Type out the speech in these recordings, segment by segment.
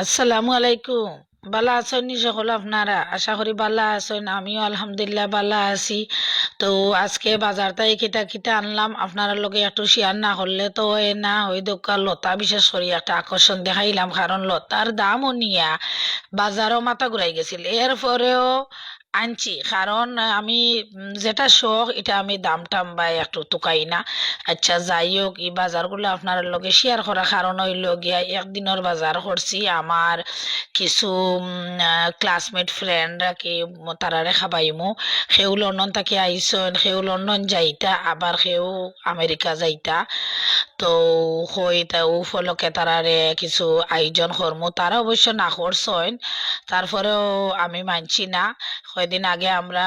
আসসালামু আলাইকুম। বালা আছেন নি সকল আপনারা? আশা করি বালা আছেন। আমিও আলহামদুলিল্লাহ বালা আছি। তো আজকে বাজার তাই কিতা কিতা আনলাম আপনারা লগে একটু শেয়ার না করলে তো হয় না। ওই দোকান লতা বিশেষ করে একটা আকর্ষণ দেখাইলাম, কারণ লতার দামও নিয়া বাজারও মাথা ঘুরাই গেছিল। এরপরেও আনছি, কারণ আমি যেটা শখ এটা আমি দাম টাম বা একটু তুকাই না। আচ্ছা যাই হোক, এই বাজারগুলো আপনার লগে শেয়ার করা কারণ হইল গিয়া একদিনের বাজার করছি। আমার কিছু ক্লাসমেট ফ্রেন্ডরা কি তারারে খাবাইমু। সেও লন্ডন থেকে আইসন, সেও লন্ডন যাইতা, আবার সেও আমেরিকা যাইতা। তো হই তা উপলক্ষে তারারে কিছু আয়োজন করমু, তারা অবশ্য না করছেন। তারপরেও আমি মানছি না। কয়দিন আগে আমরা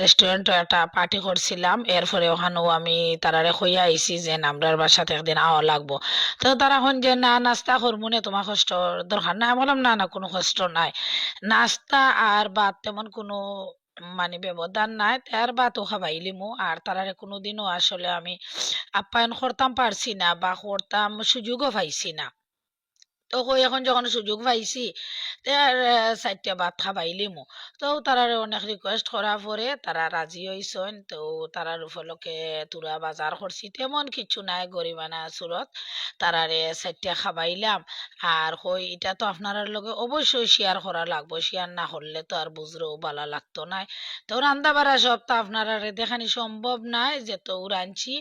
রেস্টুরেন্টে একটা পার্টি করছিলাম, এরপরে ওখানেও আমি তারারে কইয়া আইছি যে আমরার বাসাতে একদিন আওয়া লাগবো। তো তারা এখন যে না নাস্তা করবো না, তোমার কষ্ট দরকার নাই। আমি বললাম না না, কোনো কষ্ট নাই। নাস্তা আর ভাত তেমন কোনো মানে ব্যবধান নাই, তার ভাতও খাবাইলিমু। আর তারারে কোনোদিনও আসলে আমি আপ্যায়ন করতাম পারছি না, বা করতাম সুযোগও পাইছি না। তো কই এখন যখন সুযোগ পাইছি তার চারটা ভাত খাবাইলিমু। তো তারারে অনেক রিকোয়েস্ট করার পরে তারা রাজি হইছেন। তো তারার উপলক্ষে তুরা বাজার করছি, তেমন কিছু নাই, গরিবানা সুরত তারারে চারটা খাবাইলাম। আর কই এটা তো আপনার লগে অবশ্যই শেয়ার করা লাগবো, শেয়ার না করলে তো আর বুঝলেও ভালো লাগতো না। তো রান্না বাড়া সব তো আপনারা দেখানি সম্ভব নাই যে তো রাঁধছি।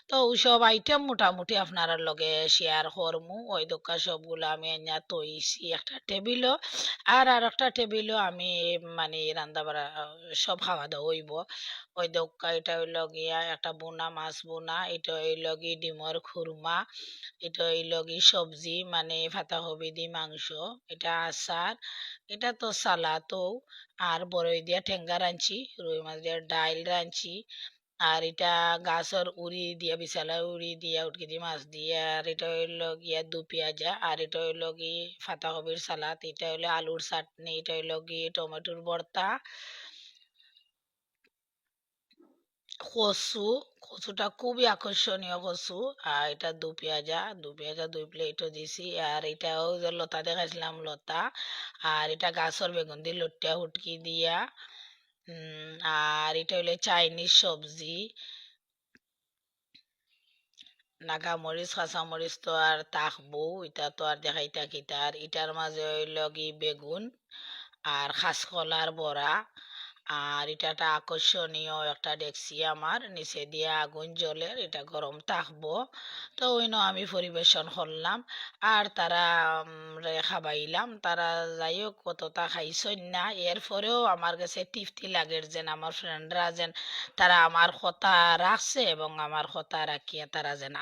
তো ওইসব আইটেম মোটামুটি আপনার লগে শেয়ার করমু। ওই দোকান সবগুলো আমি আইনা তৈছি একটা টেবিলও। আর একটা টেবিলও আমি মানে রান্না বাড়া সব খাওয়া দাওয়া হইব। ওই দোকা এটা হইল গিয়া একটা বোনা মাছ বোনা, এটা হইল গিয়ে ডিমর খুরমা, এটা হইল গিয়ে সবজি মানে পাতাকপি দি মাংস, এটা আচার, এটা তো সালাদও। আর বড়ই দিয়া ঠেঙ্গা রাঁধছি, রুই মাছ দিয়া ডাইল রাঁধছি। আর এটা গাছের উড়ি দিয়া, বিছালা উড়ি দিয়া, উটকিদি মাছ দিয়া। আর এটা হইলো গিয়া দু পেঁয়াজা। আর এটা হইলো কি পাতাকপির সালাদ, এটা হইলো আলুর চাটনি, এটা হইলো কি টমেটোর ভর্তা, কচু। কচুটা খুবই আকর্ষণীয় কচু। আর এটা দু পেঁয়াজা, দুই প্লেটও দিছি। আর এটাও যে লতা দেখাইছিলাম লতা। আর এটা গাছের বেগুন দিয়ে লটিয়া হুটকি দিয়া। আর এটা হইলো চাইনিজ সবজি, নাগা মরিচ কাঁচা মরিচ তো আর তাকবো, এটা তো আর দেখাইতা কিতা। আর ইটার মাঝে হইল কি বেগুন আর কাঁচকলার বড়া। আর এটা একটা আকর্ষণীয় একটা ডেকসি, আমার নিচে দিয়ে আগুন জ্বলের, এটা গরম থাকবো। তো ওইন আমি পরিবেশন করলাম। আর তারা রে খাবাইলাম। তারা যাই হোক কতটা খাইছই না, এরপরেও আমার কাছে তৃপ্তি লাগে যেন আমার ফ্রেন্ডরা যেন তারা আমার কথা রাখছে এবং আমার কথা রাখিয়া তারা যেন